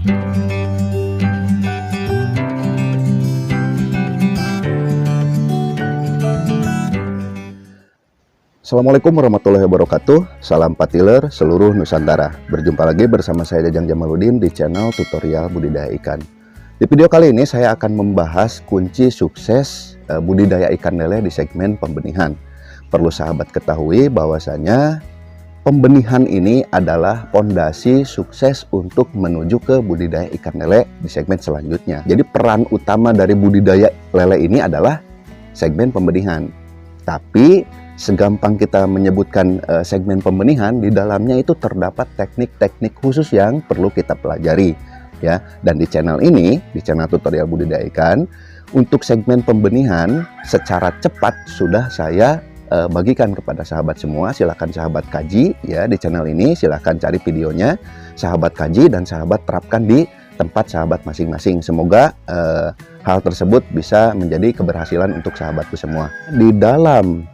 Assalamualaikum warahmatullahi wabarakatuh. Salam patiler seluruh Nusantara. Berjumpa lagi bersama saya Jajang Jamaludin di channel tutorial budidaya ikan. Di video kali ini saya akan membahas kunci sukses budidaya ikan lele di segmen pembenihan. Perlu sahabat ketahui bahwasanya pembenihan ini adalah pondasi sukses untuk menuju ke budidaya ikan lele di segmen selanjutnya. Jadi peran utama dari budidaya lele ini adalah segmen pembenihan. Tapi segampang kita menyebutkan segmen pembenihan, di dalamnya itu terdapat teknik-teknik khusus yang perlu kita pelajari ya. Dan di channel ini, di channel tutorial budidaya ikan, untuk segmen pembenihan secara cepat sudah saya bagikan kepada sahabat semua. Silahkan sahabat kaji ya di channel ini, silahkan cari videonya, sahabat kaji dan sahabat terapkan di tempat sahabat masing-masing. Semoga hal tersebut bisa menjadi keberhasilan untuk sahabatku semua. Di dalam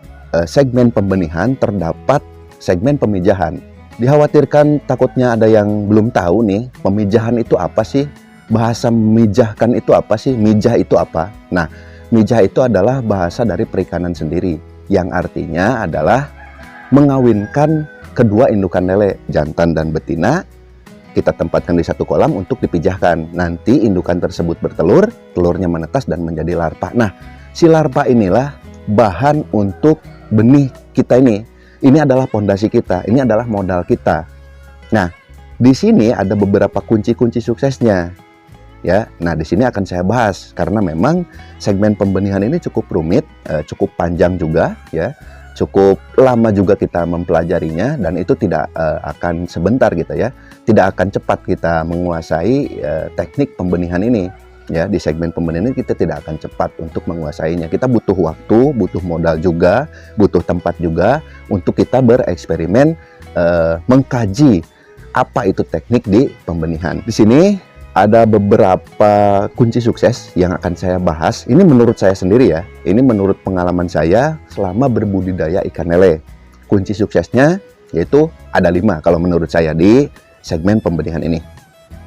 segmen pembenihan terdapat segmen pemijahan. Dikhawatirkan takutnya ada yang belum tahu nih, pemijahan itu apa sih? Bahasa memijahkan itu apa sih? Mijah itu apa? Nah, mijah itu adalah bahasa dari perikanan sendiri, yang artinya adalah mengawinkan kedua indukan lele, jantan dan betina, kita tempatkan di satu kolam untuk dipijahkan. Nanti indukan tersebut bertelur, telurnya menetas dan menjadi larva. Nah, si larva inilah bahan untuk benih kita ini. Ini adalah pondasi kita, ini adalah modal kita. Nah, di sini ada beberapa kunci-kunci suksesnya. Ya, nah di sini akan saya bahas karena memang segmen pembenihan ini cukup rumit, cukup panjang juga, ya, cukup lama juga kita mempelajarinya dan itu tidak akan sebentar gitu ya, tidak akan cepat kita menguasai teknik pembenihan ini. Ya, di segmen pembenihan ini kita tidak akan cepat untuk menguasainya. Kita butuh waktu, butuh modal juga, butuh tempat juga untuk kita bereksperimen mengkaji apa itu teknik di pembenihan. Di sini ada beberapa kunci sukses yang akan saya bahas. Ini menurut saya sendiri ya. Ini menurut pengalaman saya selama berbudidaya ikan lele. Kunci suksesnya yaitu ada 5 kalau menurut saya di segmen pembenihan ini.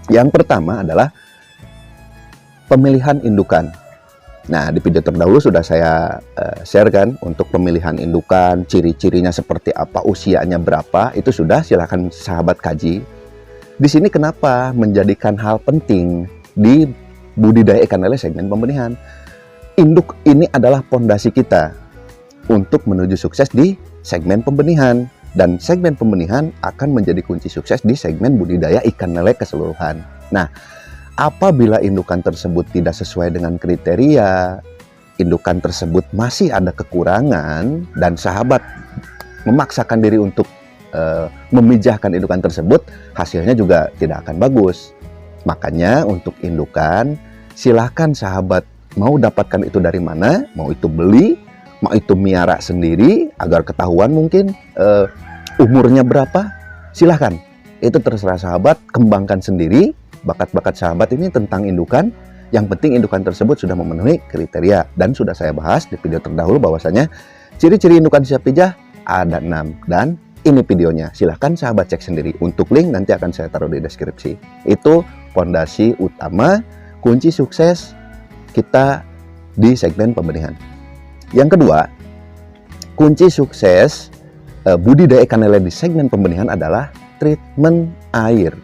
Yang pertama adalah pemilihan indukan. Nah, di video terdahulu sudah saya share kan untuk pemilihan indukan, ciri-cirinya seperti apa, usianya berapa, itu sudah, silahkan sahabat kaji. Di sini kenapa menjadikan hal penting di budidaya ikan lele segmen pembenihan? Induk ini adalah pondasi kita untuk menuju sukses di segmen pembenihan. Dan segmen pembenihan akan menjadi kunci sukses di segmen budidaya ikan lele keseluruhan. Nah, apabila indukan tersebut tidak sesuai dengan kriteria, indukan tersebut masih ada kekurangan, dan sahabat memaksakan diri untuk memijahkan indukan tersebut, hasilnya juga tidak akan bagus. Makanya untuk indukan, silahkan sahabat mau dapatkan itu dari mana, mau itu beli, mau itu miara sendiri, agar ketahuan mungkin umurnya berapa, silahkan. Itu terserah sahabat, kembangkan sendiri. Bakat-bakat sahabat ini tentang indukan, yang penting indukan tersebut sudah memenuhi kriteria. Dan sudah saya bahas di video terdahulu bahwasanya ciri-ciri indukan siap pijah ada 6, dan ini videonya, silahkan sahabat cek sendiri. Untuk link nanti akan saya taruh di deskripsi. Itu fondasi utama kunci sukses kita di segmen pembenihan. Yang kedua, kunci sukses budidaya ikan lele di segmen pembenihan adalah treatment air.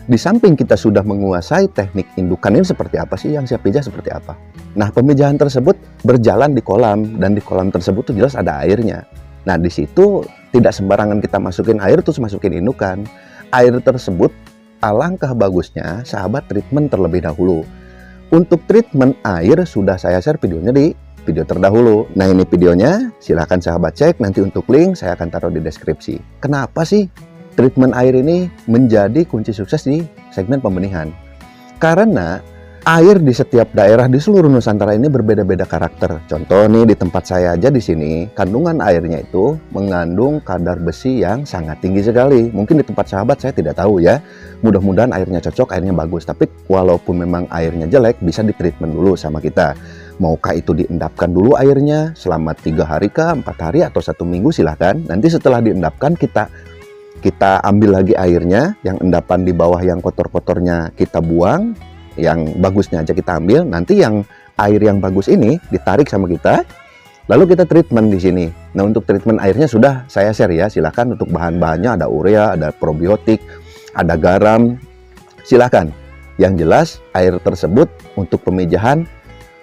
Di samping kita sudah menguasai teknik indukan ini seperti apa sih, yang siap pijah seperti apa. Nah, pemijahan tersebut berjalan di kolam, dan di kolam tersebut tuh jelas ada airnya. Nah, di situ tidak sembarangan kita masukin air terus masukin indukan. Air tersebut alangkah bagusnya sahabat treatment terlebih dahulu. Untuk treatment air sudah saya share videonya di video terdahulu. Nah, ini videonya, silahkan sahabat cek. Nanti untuk link saya akan taruh di deskripsi. Kenapa sih treatment air ini menjadi kunci sukses di segmen pembenihan? Karena air di setiap daerah di seluruh Nusantara ini berbeda-beda karakter. Contoh nih, di tempat saya aja di sini, kandungan airnya itu mengandung kadar besi yang sangat tinggi sekali. Mungkin di tempat sahabat saya tidak tahu ya. Mudah-mudahan airnya cocok, airnya bagus. Tapi walaupun memang airnya jelek, bisa ditreatment dulu sama kita. Maukah itu diendapkan dulu airnya selama 3 hari kah, 4 hari atau 1 minggu, silahkan. Nanti setelah diendapkan kita kita ambil lagi airnya, yang endapan di bawah yang kotor-kotornya kita buang, yang bagusnya aja kita ambil. Nanti yang air yang bagus ini ditarik sama kita, lalu kita treatment di sini. Nah, untuk treatment airnya sudah saya share ya. Silahkan untuk bahan-bahannya ada urea, ada probiotik, ada garam. Silahkan. Yang jelas air tersebut untuk pemijahan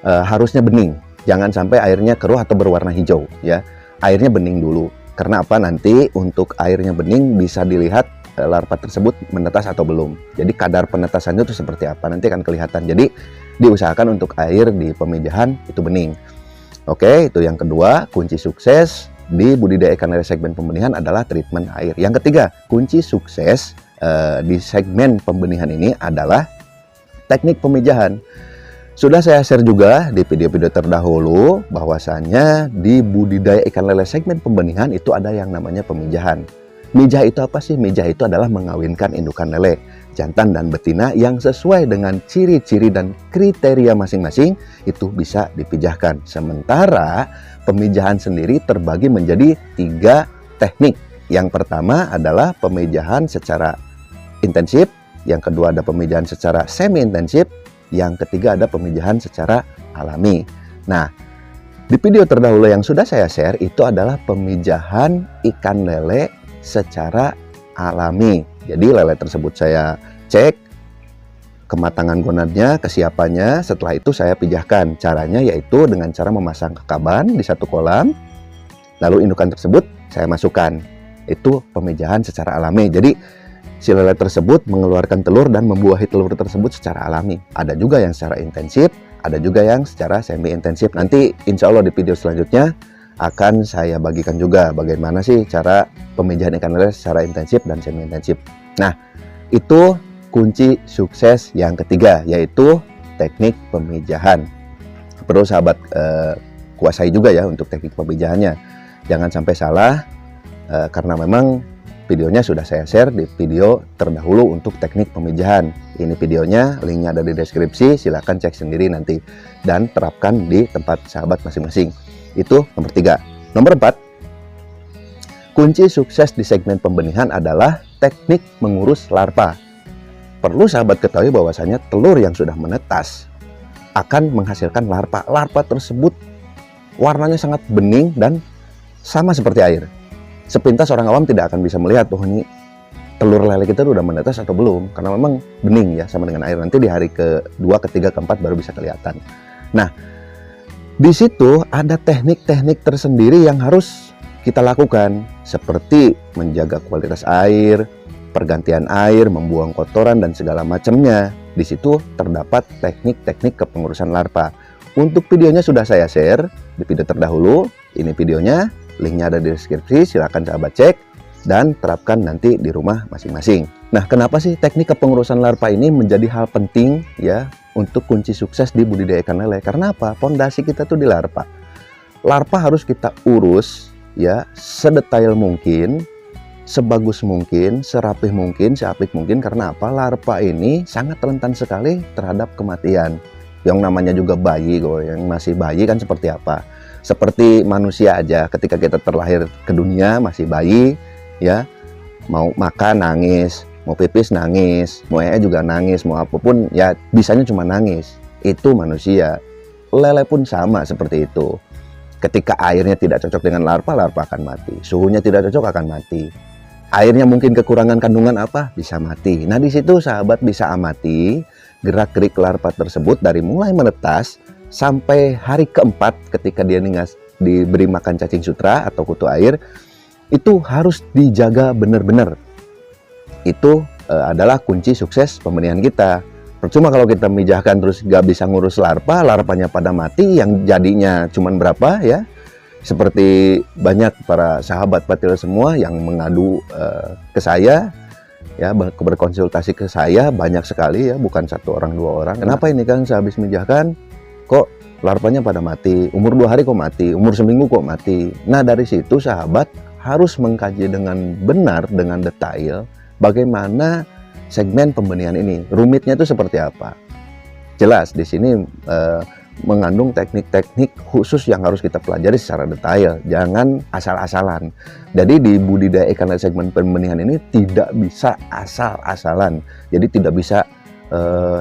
harusnya bening. Jangan sampai airnya keruh atau berwarna hijau ya. Airnya bening dulu. Karena apa? Nanti untuk airnya bening bisa dilihat larva tersebut menetas atau belum. Jadi kadar penetasannya itu seperti apa nanti akan kelihatan. Jadi diusahakan untuk air di pemijahan itu bening. Oke, itu yang kedua. Kunci sukses di budidaya ikan lele segmen pembenihan adalah treatment air. Yang ketiga, kunci sukses di segmen pembenihan ini adalah teknik pemijahan. Sudah saya share juga di video-video terdahulu bahwasanya di budidaya ikan lele segmen pembenihan itu ada yang namanya pemijahan. Mijah itu apa sih? Mijah itu adalah mengawinkan indukan lele, jantan dan betina yang sesuai dengan ciri-ciri dan kriteria masing-masing itu bisa dipijahkan. Sementara pemijahan sendiri terbagi menjadi 3 teknik. Yang pertama adalah pemijahan secara intensif, yang kedua ada pemijahan secara semi-intensif, yang ketiga ada pemijahan secara alami. Nah, di video terdahulu yang sudah saya share itu adalah pemijahan ikan lele secara alami. Jadi lele tersebut saya cek kematangan gonadnya, kesiapannya. Setelah itu saya pijahkan. Caranya yaitu dengan cara memasang kekaban di satu kolam. Lalu indukan tersebut saya masukkan. Itu pemijahan secara alami. Jadi si lele tersebut mengeluarkan telur dan membuahi telur tersebut secara alami. Ada juga yang secara intensif, ada juga yang secara semi intensif. Nanti insya Allah di video selanjutnya akan saya bagikan juga bagaimana sih cara pemijahan ikan lele secara intensif dan semi intensif. Nah, itu kunci sukses yang ketiga, yaitu teknik pemijahan. Perlu sahabat kuasai juga ya untuk teknik pemijahannya. Jangan sampai salah karena memang videonya sudah saya share di video terdahulu untuk teknik pemijahan. Ini videonya, linknya ada di deskripsi, silahkan cek sendiri nanti dan terapkan di tempat sahabat masing-masing. Itu nomor 3. Nomor 4, kunci sukses di segmen pembenihan adalah teknik mengurus larva. Perlu sahabat ketahui bahwasanya telur yang sudah menetas akan menghasilkan larva. Larva tersebut warnanya sangat bening dan sama seperti air. Sepintas orang awam tidak akan bisa melihat bahwa ini telur lele kita udah menetas atau belum, karena memang bening ya sama dengan air. Nanti di hari kedua, ketiga, keempat baru bisa kelihatan. Nah, di situ ada teknik-teknik tersendiri yang harus kita lakukan, seperti menjaga kualitas air, pergantian air, membuang kotoran dan segala macamnya. Di situ terdapat teknik-teknik kepengurusan larva. Untuk videonya sudah saya share di video terdahulu. Ini videonya, linknya ada di deskripsi, silahkan sahabat cek dan terapkan nanti di rumah masing-masing. Nah, kenapa sih teknik kepengurusan larva ini menjadi hal penting ya untuk kunci sukses di budidaya ikan lele? Karena apa? Pondasi kita tuh di larva. Larva harus kita urus ya sedetail mungkin, sebagus mungkin, serapih mungkin, seapik mungkin. Karena apa? Larva ini sangat rentan sekali terhadap kematian. Yang namanya juga bayi, yang masih bayi kan seperti apa? Seperti manusia aja, ketika kita terlahir ke dunia masih bayi ya, mau makan nangis, mau pipis nangis, mau juga nangis, mau apapun ya bisanya cuma nangis. Itu manusia. Lele pun sama seperti itu. Ketika airnya tidak cocok dengan larva, larva akan mati. Suhunya tidak cocok akan mati. Airnya mungkin kekurangan kandungan apa, bisa mati. Nah, di situ sahabat bisa amati gerak-gerik larva tersebut dari mulai menetas sampai hari keempat ketika dia diberi makan cacing sutra atau kutu air. Itu harus dijaga benar-benar. Itu adalah kunci sukses pembenihan kita. Percuma kalau kita mijahkan terus gak bisa ngurus larva, larvanya pada mati, yang jadinya cuman berapa ya. Seperti banyak para sahabat patiler semua yang mengadu ke saya ya, berkonsultasi ke saya banyak sekali ya, bukan 1 orang 2 orang. Kenapa ini kan sehabis mijahkan kok larvanya pada mati, umur 2 hari kok mati, umur seminggu kok mati. Nah, dari situ sahabat harus mengkaji dengan benar, dengan detail bagaimana segmen pembenihan ini. Rumitnya itu seperti apa? Jelas di sini mengandung teknik-teknik khusus yang harus kita pelajari secara detail, jangan asal-asalan. Jadi di budidaya ikan lele segmen pembenihan ini tidak bisa asal-asalan, jadi tidak bisa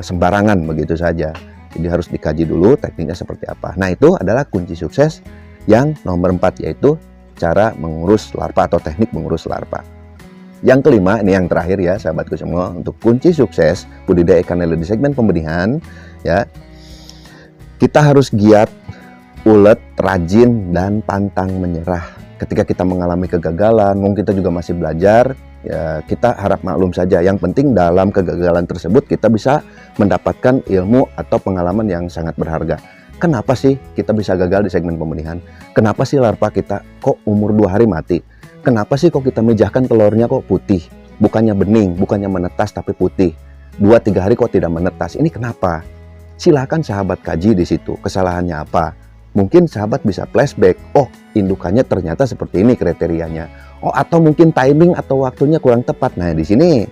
sembarangan begitu saja. Jadi harus dikaji dulu tekniknya seperti apa. Nah, itu adalah kunci sukses yang nomor 4, yaitu cara mengurus larva atau teknik mengurus larva. Yang kelima, ini yang terakhir ya sahabatku semua, untuk kunci sukses budidaya ikan lele di segmen pembenihan ya, kita harus giat, ulet, rajin, dan pantang menyerah. Ketika kita mengalami kegagalan, mungkin kita juga masih belajar, ya kita harap maklum saja. Yang penting dalam kegagalan tersebut kita bisa mendapatkan ilmu atau pengalaman yang sangat berharga. Kenapa sih kita bisa gagal di segmen pembenihan? Kenapa sih larva kita kok umur 2 hari mati? Kenapa sih kok kita mijahkan telurnya kok putih? Bukannya bening, bukannya menetas tapi putih. 2-3 hari kok tidak menetas. Ini kenapa? Silakan sahabat kaji di situ, kesalahannya apa. Mungkin sahabat bisa flashback, oh indukannya ternyata seperti ini kriterianya. Oh, atau mungkin timing atau waktunya kurang tepat. Nah, di sini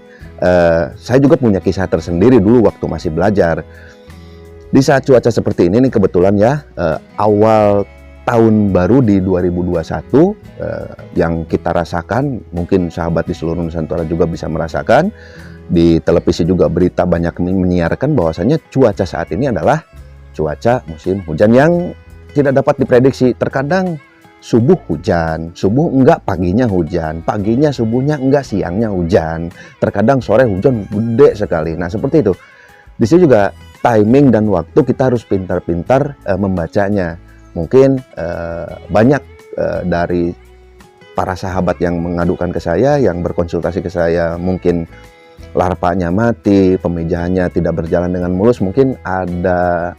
saya juga punya kisah tersendiri dulu waktu masih belajar. Di saat cuaca seperti ini nih kebetulan ya, awal tahun baru di 2021 yang kita rasakan, mungkin sahabat di seluruh Nusantara juga bisa merasakan. Di televisi juga berita banyak menyiarkan bahwasanya cuaca saat ini adalah cuaca musim hujan yang tidak dapat diprediksi. Terkadang subuh hujan, subuh enggak, paginya hujan, paginya subuhnya enggak, siangnya hujan. Terkadang sore hujan gede sekali. Nah, seperti itu. Di sini juga timing dan waktu kita harus pintar-pintar membacanya. Mungkin banyak dari para sahabat yang mengadukan ke saya, yang berkonsultasi ke saya, mungkin larvanya mati, pemijahannya tidak berjalan dengan mulus, mungkin ada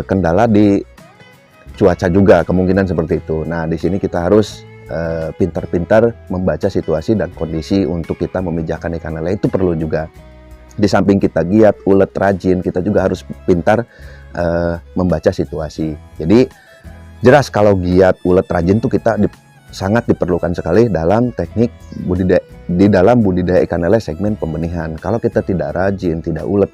kendala di cuaca juga, kemungkinan seperti itu. Nah, di sini kita harus pintar-pintar membaca situasi dan kondisi untuk kita memijahkan ikan lele, itu perlu juga. Di samping kita giat, ulet, rajin, kita juga harus pintar membaca situasi. Jadi jelas kalau giat, ulet, rajin tuh kita sangat diperlukan sekali dalam teknik budidaya, di dalam budidaya ikan lele segmen pembenihan. Kalau kita tidak rajin, tidak ulet,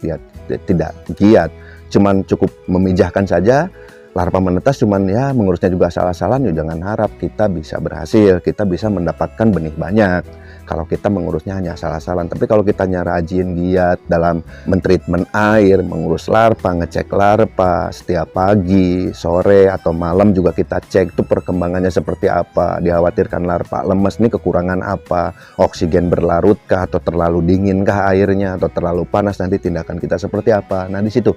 tidak giat, cuman cukup memijahkan saja, larva menetas cuman ya mengurusnya juga asal-asalan, ya jangan harap kita bisa berhasil, kita bisa mendapatkan benih banyak kalau kita mengurusnya hanya asal-asalan. Tapi kalau kita rajin, giat dalam mentreatment air, mengurus larva, ngecek larva setiap pagi, sore atau malam juga kita cek tuh perkembangannya seperti apa, dikhawatirkan larva lemes nih kekurangan apa, oksigen berlarutkah atau terlalu dinginkah airnya atau terlalu panas, nanti tindakan kita seperti apa. Nah, di situ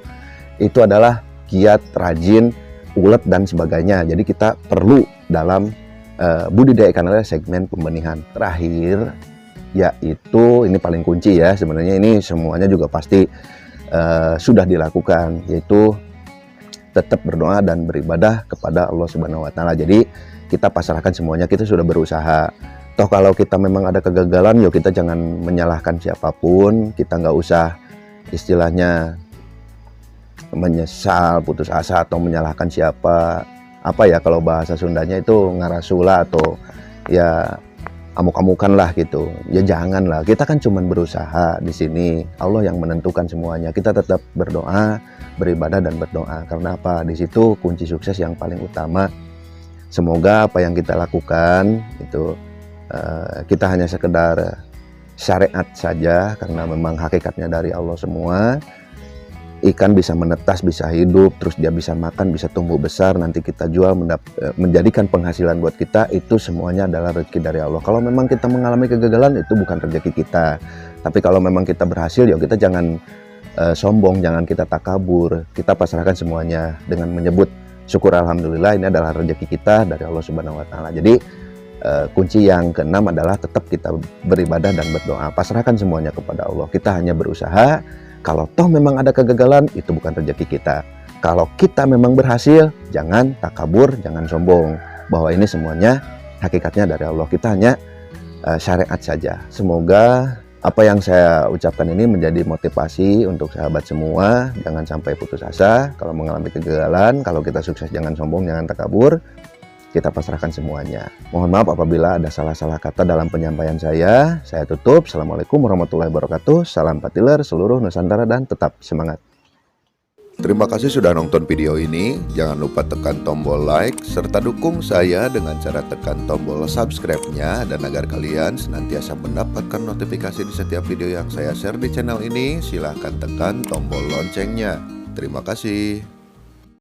itu adalah giat, rajin, ulet dan sebagainya. Jadi kita perlu dalam budidaya ikan lele segmen pembenihan. Terakhir yaitu ini paling kunci ya, sebenarnya ini semuanya juga pasti sudah dilakukan, yaitu tetap berdoa dan beribadah kepada Allah Subhanahu wa Ta'ala. Jadi kita pasrahkan semuanya, kita sudah berusaha. Toh kalau kita memang ada kegagalan, yuk kita jangan menyalahkan siapapun, kita nggak usah istilahnya menyesal, putus asa atau menyalahkan siapa. Apa ya kalau bahasa Sundanya itu ngarasula atau ya amuk-amukan lah gitu. Ya janganlah, kita kan cuman berusaha di sini. Allah yang menentukan semuanya. Kita tetap berdoa, beribadah dan berdoa. Karena apa? Di situ kunci sukses yang paling utama. Semoga apa yang kita lakukan itu kita hanya sekedar syariat saja, karena memang hakikatnya dari Allah semua. Ikan bisa menetas, bisa hidup, terus dia bisa makan, bisa tumbuh besar, nanti kita jual menjadikan penghasilan buat kita, itu semuanya adalah rezeki dari Allah. Kalau memang kita mengalami kegagalan, itu bukan rezeki kita. Tapi kalau memang kita berhasil, ya kita jangan sombong, jangan kita takabur, kita pasrahkan semuanya dengan menyebut syukur alhamdulillah, ini adalah rezeki kita dari Allah Subhanahu wa Ta'ala. Jadi kunci yang keenam adalah tetap kita beribadah dan berdoa, pasrahkan semuanya kepada Allah. Kita hanya berusaha. Kalau toh memang ada kegagalan, itu bukan rezeki kita. Kalau kita memang berhasil, jangan takabur, jangan sombong, bahwa ini semuanya hakikatnya dari Allah. Kita hanya syariat saja. Semoga apa yang saya ucapkan ini menjadi motivasi untuk sahabat semua. Jangan sampai putus asa kalau mengalami kegagalan. Kalau kita sukses, jangan sombong, jangan takabur. Kita pasrahkan semuanya. Mohon maaf apabila ada salah-salah kata dalam penyampaian saya. Saya tutup. Assalamualaikum warahmatullahi wabarakatuh. Salam patiler seluruh Nusantara dan tetap semangat. Terima kasih sudah nonton video ini. Jangan lupa tekan tombol like serta dukung saya dengan cara tekan tombol subscribe-nya, dan agar kalian senantiasa mendapatkan notifikasi di setiap video yang saya share di channel ini, silahkan tekan tombol loncengnya. Terima kasih.